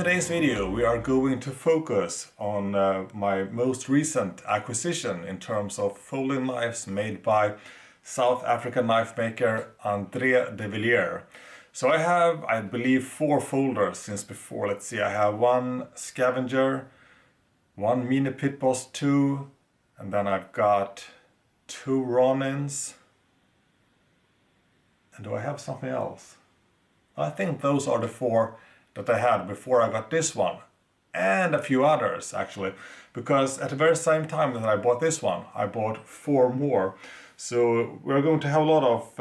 today's video we are going to focus on my most recent acquisition in terms of folding knives made by South African knife maker André de Villiers. So I have, I believe, 4 folders since before. Let's see, I have one Scavenger, one Mini Pit Boss 2, and then I've got 2 Ronins. And do I have something else? I think those are the 4 that I had before I got this one, and a few others actually, because at the very same time that I bought this one, I bought 4 more. So we're going to have a lot of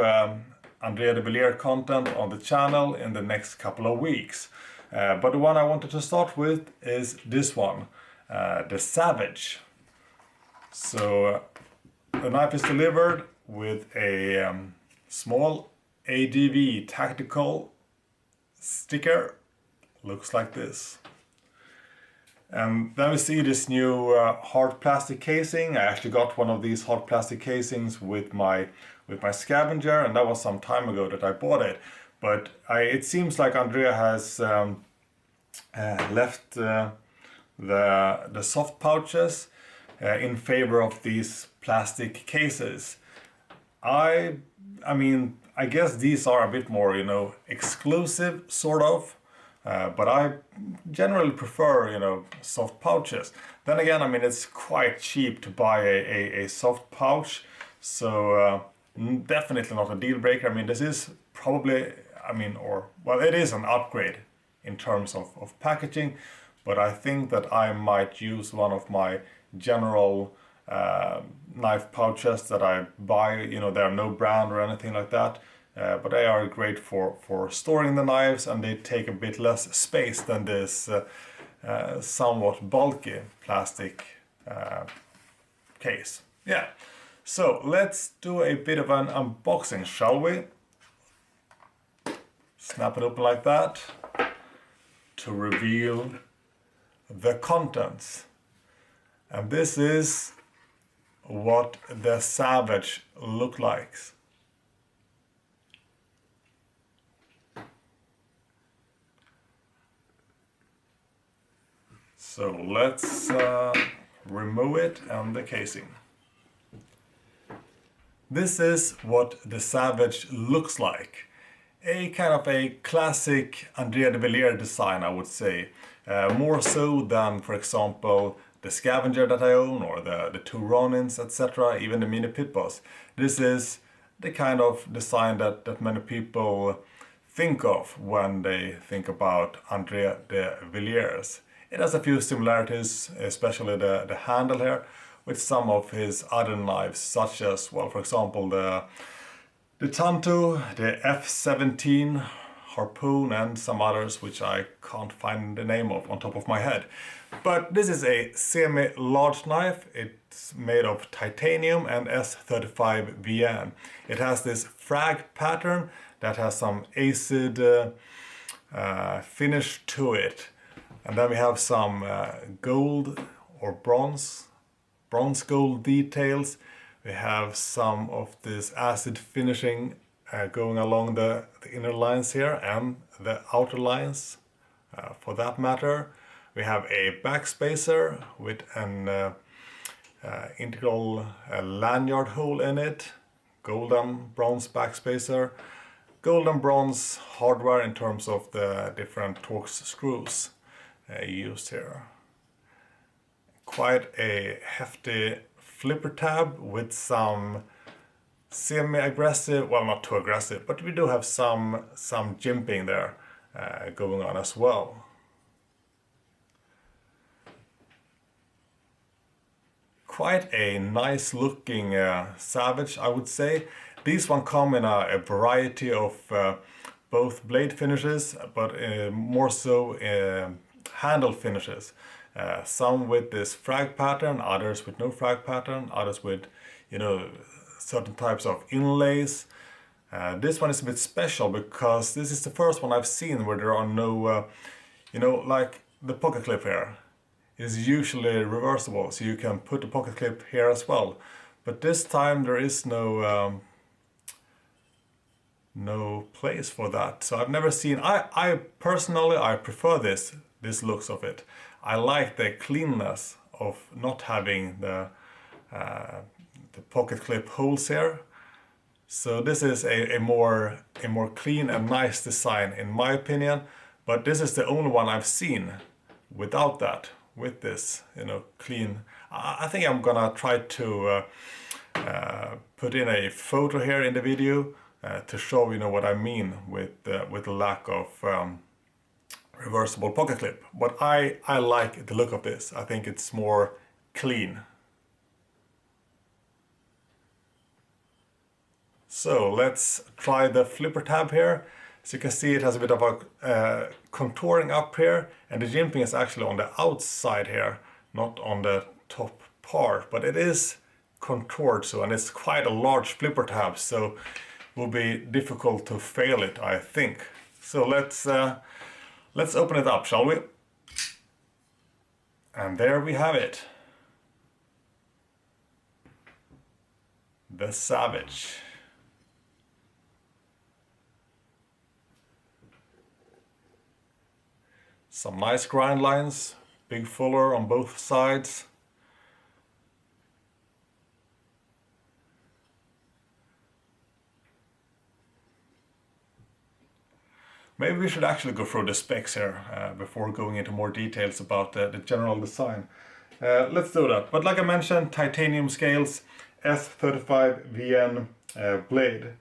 André de Villiers content on the channel in the next couple of weeks. But the one I wanted to start with is this one, the Savage. So the knife is delivered with a small ADV tactical sticker. Looks like this. And then we see this new hard plastic casing. I actually got one of these hard plastic casings with my Scavenger, and that was some time ago that I bought it. But it seems like Andrea has left the soft pouches in favor of these plastic cases. I mean, I guess these are a bit more, you know, exclusive sort of. But I generally prefer, you know, soft pouches. Then again, I mean, it's quite cheap to buy a soft pouch, so definitely not a deal breaker. I mean, this is probably, well, it is an upgrade in terms of packaging, but I think that I might use one of my general knife pouches that I buy. You know, they are no brand or anything like that. But they are great for storing the knives, and they take a bit less space than this somewhat bulky plastic case. Yeah, so let's do a bit of an unboxing, shall we? Snap it open like that to reveal the contents. And this is what the Savage looks like. So let's remove it and the casing. This is what the Savage looks like. A kind of a classic André de Villiers design, I would say. More so than, for example, the Scavenger that I own, or the 2 Ronins, etc., even the Mini Pit Boss. This is the kind of design that many people think of when they think about André de Villiers. It has a few similarities, especially the handle here, with some of his other knives, such as, well, for example, the Tanto, the F17 Harpoon, and some others which I can't find the name of on top of my head. But this is a semi-large knife. It's made of titanium and S35 VN. It has this frag pattern that has some acid finish to it. And then we have some gold or bronze gold details. We have some of this acid finishing going along the inner lines here and the outer lines for that matter. We have a backspacer with an integral lanyard hole in it, golden bronze backspacer, golden bronze hardware in terms of the different Torx screws used here. Quite a hefty flipper tab with some semi-aggressive, well, not too aggressive, but we do have some jimping there going on as well. Quite a nice looking Savage, I would say. These one come in a variety of both blade finishes, but more so handle finishes. Some with this frag pattern, others with no frag pattern, others with, you know, certain types of inlays. This one is a bit special because this is the first one I've seen where there are no, you know, like the pocket clip here is usually reversible, so you can put the pocket clip here as well. But this time there is no place for that. So I've never seen, I personally, I prefer this this looks of it. I like the cleanness of not having the pocket clip holes here. So this is a more clean and nice design in my opinion, but this is the only one I've seen without that, with this, you know, clean. I think I'm gonna try to put in a photo here in the video to show, you know, what I mean with the lack of reversible pocket clip. But I like the look of this. I think it's more clean. So let's try the flipper tab here. As you can see, it has a bit of a contouring up here, and the jimping is actually on the outside here, not on the top part, but it is contoured, so, and it's quite a large flipper tab, so it will be difficult to fail it, I think. So let's open it up, shall we? And there we have it. The Savage. Some nice grind lines, big fuller on both sides. Maybe we should actually go through the specs here before going into more details about the general design. Let's do that. But like I mentioned, titanium scales, S35VN blade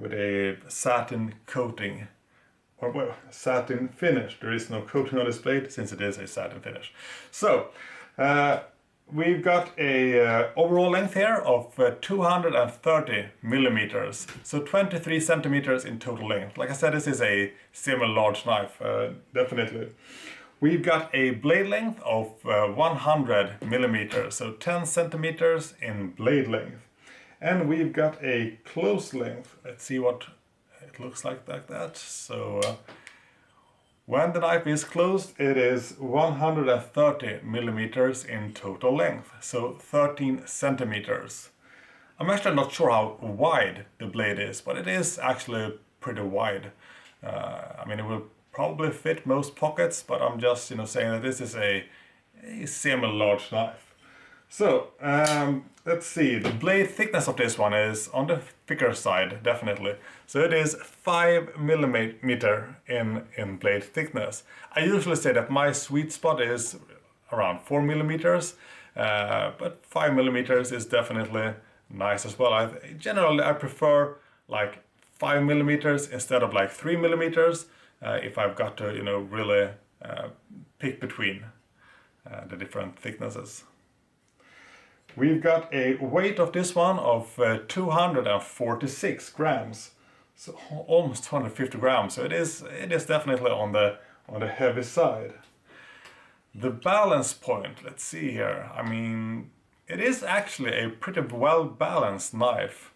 with a satin coating. Or well, satin finish. There is no coating on this blade since it is a satin finish. So we've got a overall length here of 230 millimeters, so 23 centimeters in total length. Like I said, this is a semi-large knife, definitely. We've got a blade length of 100 millimeters, so 10 centimeters in blade length. And we've got a close length. Let's see what it looks like that. So when the knife is closed, it is 130 millimeters in total length, so 13 centimeters. I'm actually not sure how wide the blade is, but it is actually pretty wide. I mean, it will probably fit most pockets, but I'm just, you know, saying that this is a semi-large knife. So let's see, the blade thickness of this one is on the thicker side, definitely. So it is 5 millimeter in blade thickness. I usually say that my sweet spot is around 4 millimeters, but 5 millimeters is definitely nice as well. Generally I prefer like 5 millimeters instead of like 3 millimeters if I've got to, you know, really pick between the different thicknesses. We've got a weight of this one of 246 grams, so almost 250 grams. So it is definitely on the heavy side. The balance point, let's see here. I mean, it is actually a pretty well balanced knife.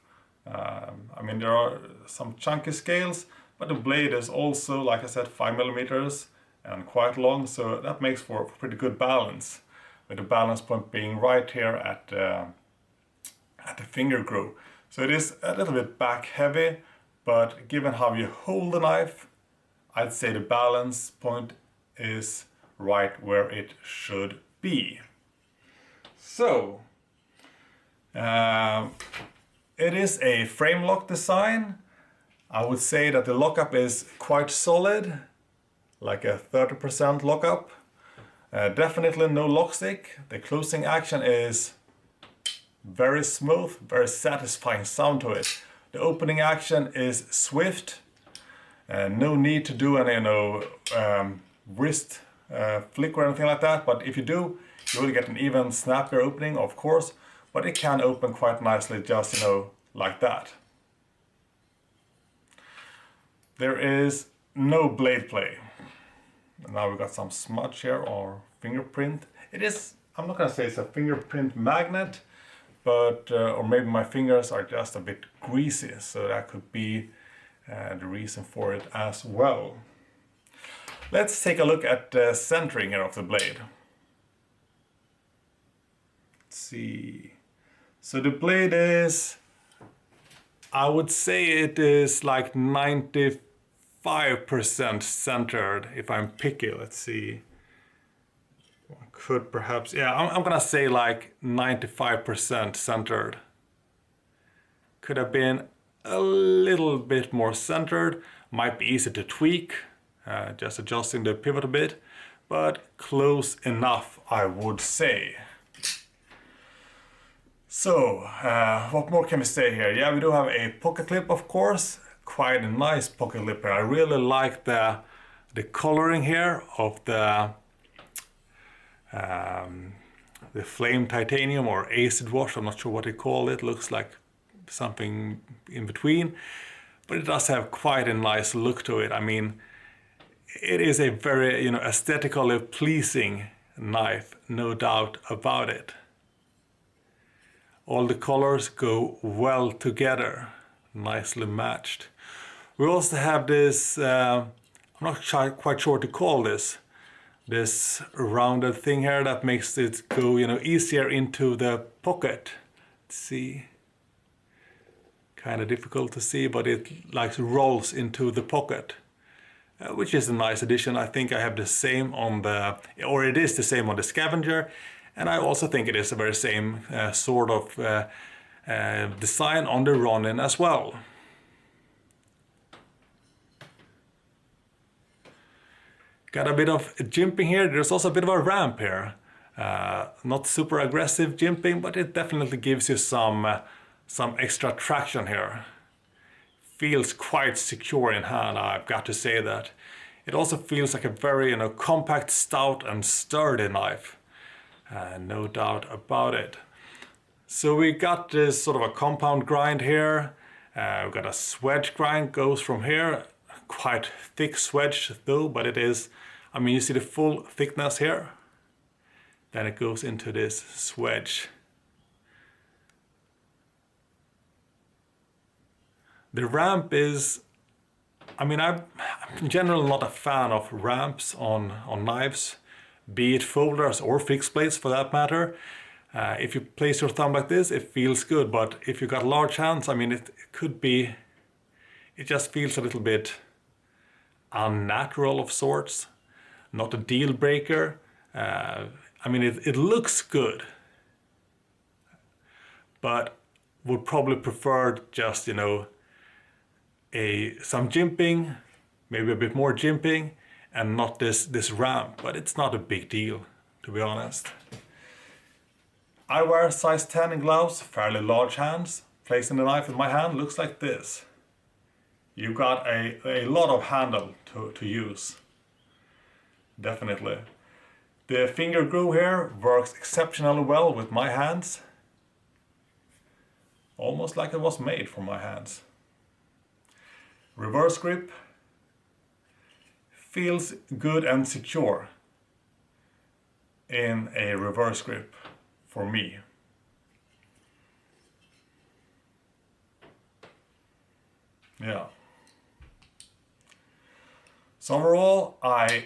I mean, there are some chunky scales, but the blade is also, like I said, 5 millimeters and quite long, so that makes for pretty good balance, with the balance point being right here at the finger groove. So it is a little bit back heavy, but given how you hold the knife, I'd say the balance point is right where it should be. So it is a frame lock design. I would say that the lockup is quite solid, like a 30% lockup. Definitely no lock stick. The closing action is very smooth, very satisfying sound to it. The opening action is swift. No need to do any, you know, wrist flick or anything like that, but if you do, you will get an even snappier opening, of course, but it can open quite nicely just, you know, like that. There is no blade play. Now we've got some smudge here, or fingerprint. It is, I'm not gonna say it's a fingerprint magnet, but or maybe my fingers are just a bit greasy, so that could be the reason for it as well. Let's take a look at the centering here of the blade. Let's see. So the blade is, I would say it is like 95% 95% centered if I'm picky. Let's see. I could perhaps, yeah, I'm gonna say like 95% centered. Could have been a little bit more centered. Might be easy to tweak, just adjusting the pivot a bit, but close enough, I would say. So, what more can we say here? Yeah, we do have a pocket clip, of course. Quite a nice pocket clip here. I really like the coloring here of the flame titanium or acid wash. I'm not sure what they call it. Looks like something in between, but it does have quite a nice look to it. I mean, it is a very, you know, aesthetically pleasing knife, no doubt about it. All the colors go well together, nicely matched. We also have this, I'm not quite sure what to call this rounded thing here that makes it go, you know, easier into the pocket. Let's see. Kind of difficult to see, but it like rolls into the pocket, which is a nice addition. I think I have the same on the, or it is the same on the Scavenger, and I also think it is the very same sort of design on the Ronin as well. Got a bit of jimping here. There's also a bit of a ramp here. Not super aggressive jimping, but it definitely gives you some extra traction here. Feels quite secure in hand, I've got to say that. It also feels like a very, you know, compact, stout and sturdy knife. No doubt about it. So we got this sort of a compound grind here. We've got a swedge grind, goes from here. Quite thick swedge though, but it is, I mean, you see the full thickness here. Then it goes into this swedge. The ramp is, I mean, I'm in general not a fan of ramps on knives, be it folders or fixed blades for that matter. If you place your thumb like this, it feels good, but if you got large hands, I mean, it could be, it just feels a little bit unnatural of sorts, not a deal breaker. I mean, it looks good, but would probably prefer just, you know, some jimping, maybe a bit more jimping, and not this ramp, but it's not a big deal, to be honest. I wear size 10 in gloves, fairly large hands. Placing the knife in my hand looks like this. You got a lot of handle to use, definitely. The finger groove here works exceptionally well with my hands. Almost like it was made for my hands. Reverse grip feels good and secure in a reverse grip for me. Yeah. So overall, I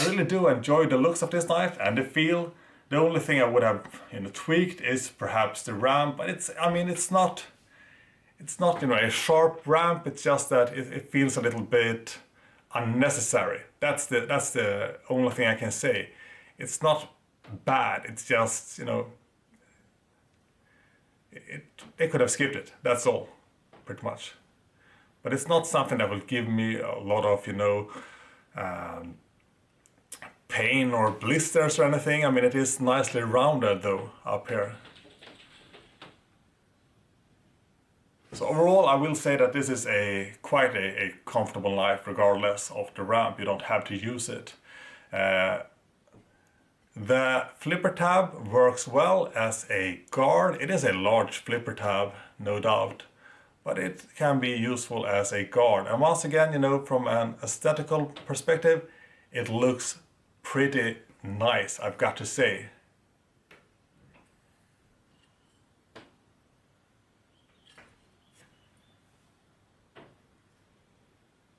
really do enjoy the looks of this knife and the feel. The only thing I would have, you know, tweaked is perhaps the ramp, but it's, I mean, it's not, you know, a sharp ramp. It's just that it feels a little bit unnecessary. That's the only thing I can say. It's not bad. It's just, you know, they could have skipped it. That's all, pretty much. But it's not something that will give me a lot of, you know, pain or blisters or anything. I mean, it is nicely rounded though up here. So overall, I will say that this is quite a comfortable knife regardless of the ramp. You don't have to use it. The flipper tab works well as a guard. It is a large flipper tab, no doubt, but it can be useful as a guard. And once again, you know, from an aesthetical perspective, it looks pretty nice, I've got to say.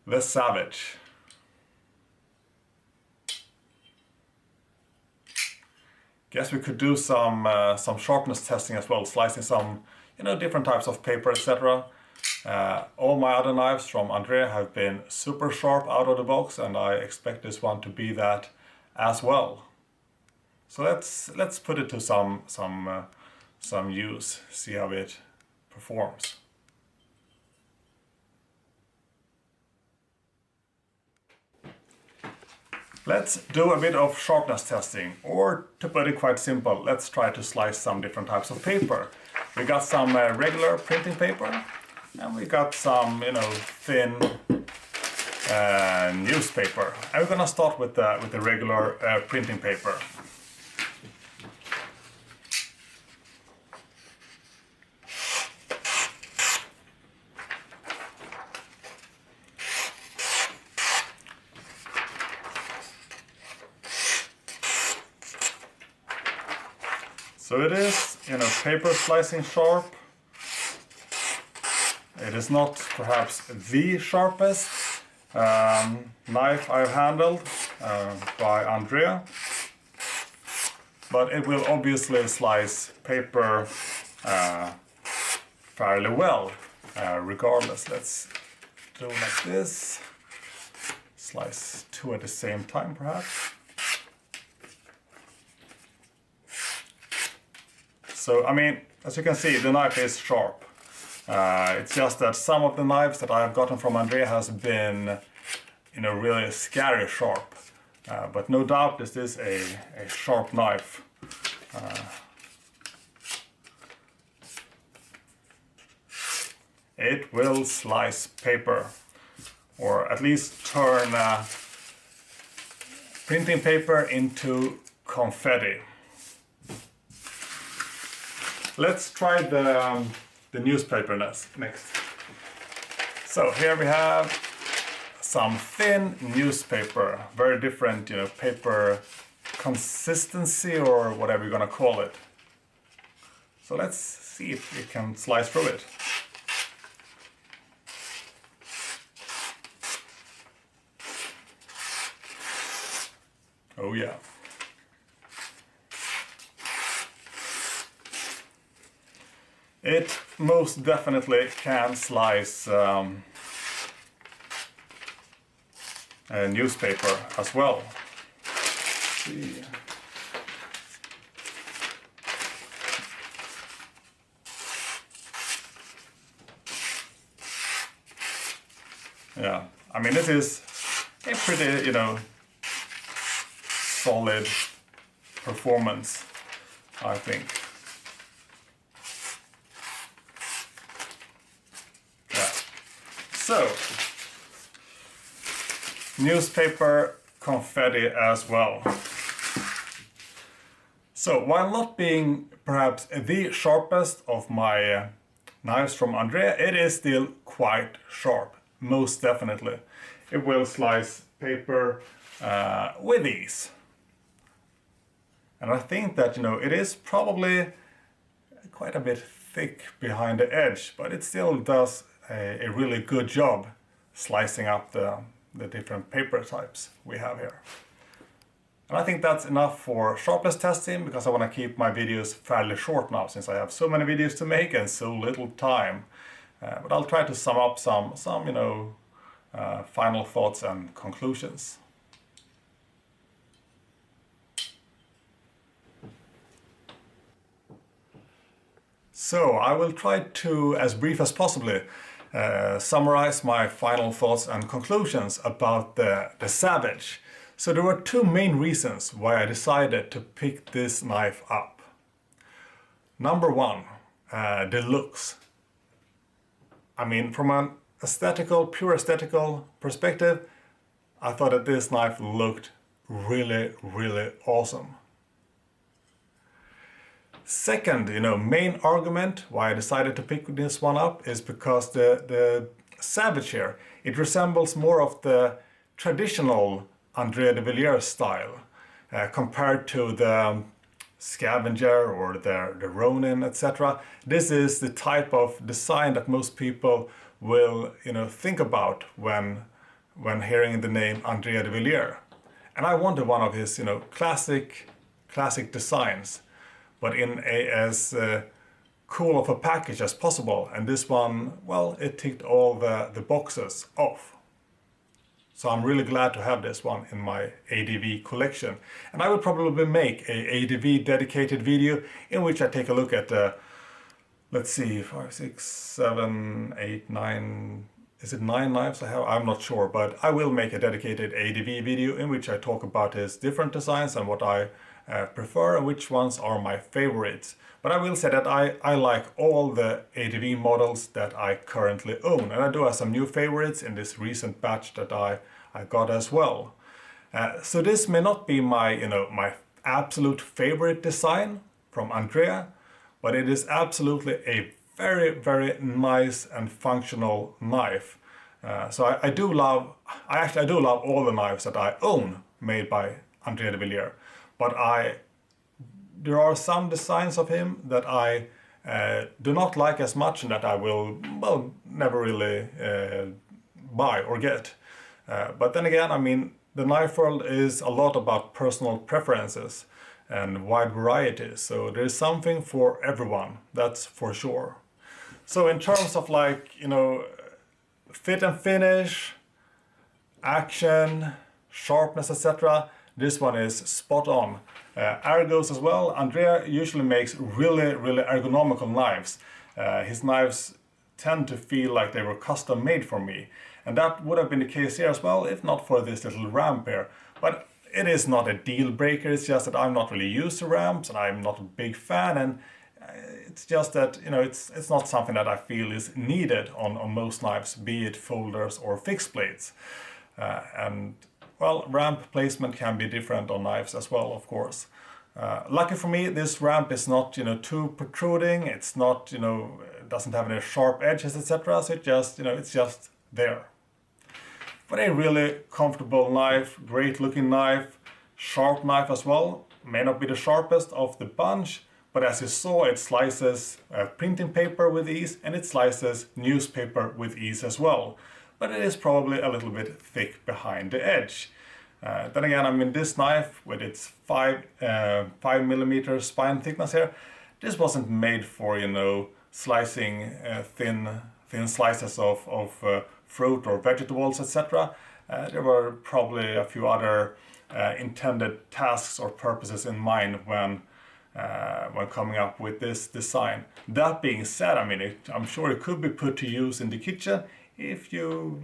The Savage. Guess we could do some sharpness testing as well, slicing some, you know, different types of paper, etc. All my other knives from Andrea have been super sharp out of the box, and I expect this one to be that as well. So let's put it to some use, see how it performs. Let's do a bit of sharpness testing, or to put it quite simple, let's try to slice some different types of paper. We got some regular printing paper, and we got some, thin newspaper. And we're gonna start with the regular printing paper. So it is, paper slicing sharp. It is not perhaps the sharpest knife I've handled by Andrea, but it will obviously slice paper fairly well, regardless. Let's do like this. Slice two at the same time, perhaps. So, as you can see, the knife is sharp. It's just that some of the knives that I've gotten from Andrea has been, really scary sharp. But no doubt this is a sharp knife. It will slice paper, or at least turn printing paper into confetti. Let's try the newspaper next. So here we have some thin newspaper, very different, paper consistency or whatever you're gonna call it. So let's see if we can slice through it. Oh yeah. It most definitely can slice a newspaper as well. Let's see. Yeah, this is a pretty, solid performance, I think. So, newspaper confetti as well. So, while not being perhaps the sharpest of my knives from Andrea, it is still quite sharp, most definitely. It will slice paper with ease. And I think that, it is probably quite a bit thick behind the edge, but it still does a really good job slicing up the different paper types we have here. And I think that's enough for sharpness testing, because I want to keep my videos fairly short now, since I have so many videos to make and so little time. But I'll try to sum up some final thoughts and conclusions. So I will try to, as brief as possible, summarize my final thoughts and conclusions about the Savage. So there were two main reasons why I decided to pick this knife up. Number one, the looks. From an pure aesthetical perspective, I thought that this knife looked really, really awesome. Second, main argument why I decided to pick this one up is because the Savage here, it resembles more of the traditional Andrea de Villiers style compared to the Scavenger or the Ronin, etc. This is the type of design that most people will, think about when hearing the name Andrea de Villiers. And I wanted one of his, classic designs, but in as cool of a package as possible. And this one, well, it ticked all the boxes off. So I'm really glad to have this one in my ADV collection. And I will probably make a ADV dedicated video in which I take a look at the, let's see, 5, 6, 7, 8, 9, is it 9 knives I have? I'm not sure, but I will make a dedicated ADV video in which I talk about his different designs and what I prefer and which ones are my favorites. But I will say that I like all the ADV models that I currently own, and I do have some new favorites in this recent batch that I got as well. So this may not be my, my absolute favorite design from Andrea, but it is absolutely a very, very nice and functional knife. So I do love all the knives that I own made by Andrea de Villiers, but there are some designs of him that I do not like as much and that I will, well, never really buy or get. But then again, I mean, the knife world is a lot about personal preferences and wide varieties, so there's something for everyone, that's for sure. So in terms of like, fit and finish, action, sharpness, etc., this one is spot on. Ergos as well. Andrea usually makes really, really ergonomical knives. His knives tend to feel like they were custom made for me. And that would have been the case here as well, if not for this little ramp here. But it is not a deal breaker, it's just that I'm not really used to ramps and I'm not a big fan, and it's just that, it's not something that I feel is needed on most knives, be it folders or fixed blades. And well, ramp placement can be different on knives as well, of course. Lucky for me, this ramp is not, too protruding. It's not, it doesn't have any sharp edges, etc. So it's just there. But a really comfortable knife, great looking knife, sharp knife as well. May not be the sharpest of the bunch, but as you saw, it slices printing paper with ease and it slices newspaper with ease as well. But it is probably a little bit thick behind the edge. Then again, I mean, this knife with its 5mm spine thickness here, this wasn't made for, slicing thin slices of fruit or vegetables, etc. There were probably a few other intended tasks or purposes in mind when coming up with this design. That being said, I mean, I'm sure it could be put to use in the kitchen if you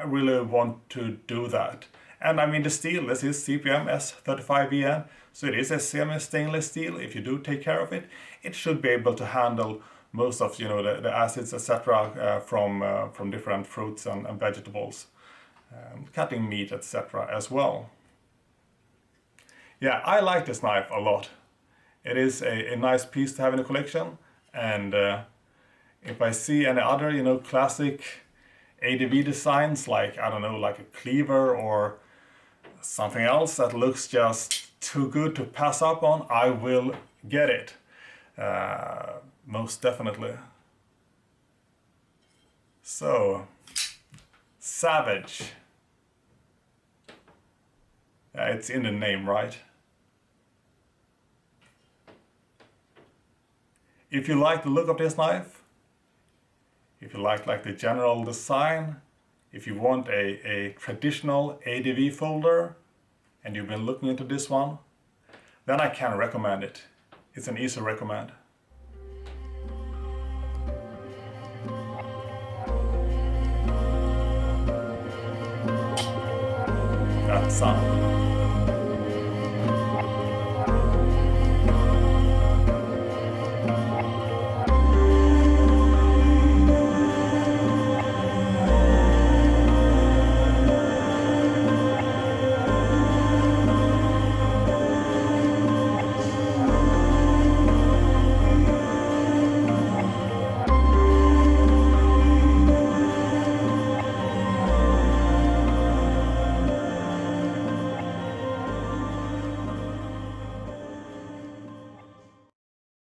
really want to do that. And I mean, the steel, this is CPM S35VN, so it is a semi-stainless steel. If you do take care of it, it should be able to handle most of the acids, etc. From different fruits and vegetables, cutting meat, etc. as well. Yeah, I like this knife a lot. It is a nice piece to have in the collection, and if I see any other, classic ADV designs, like, I don't know, like a cleaver or something else that looks just too good to pass up on, I will get it. Most definitely. So, Savage. It's in the name, right? If you like the look of this knife, if you like the general design, if you want a traditional ADV folder and you've been looking into this one, then I can recommend it. It's an easy recommend. That sound.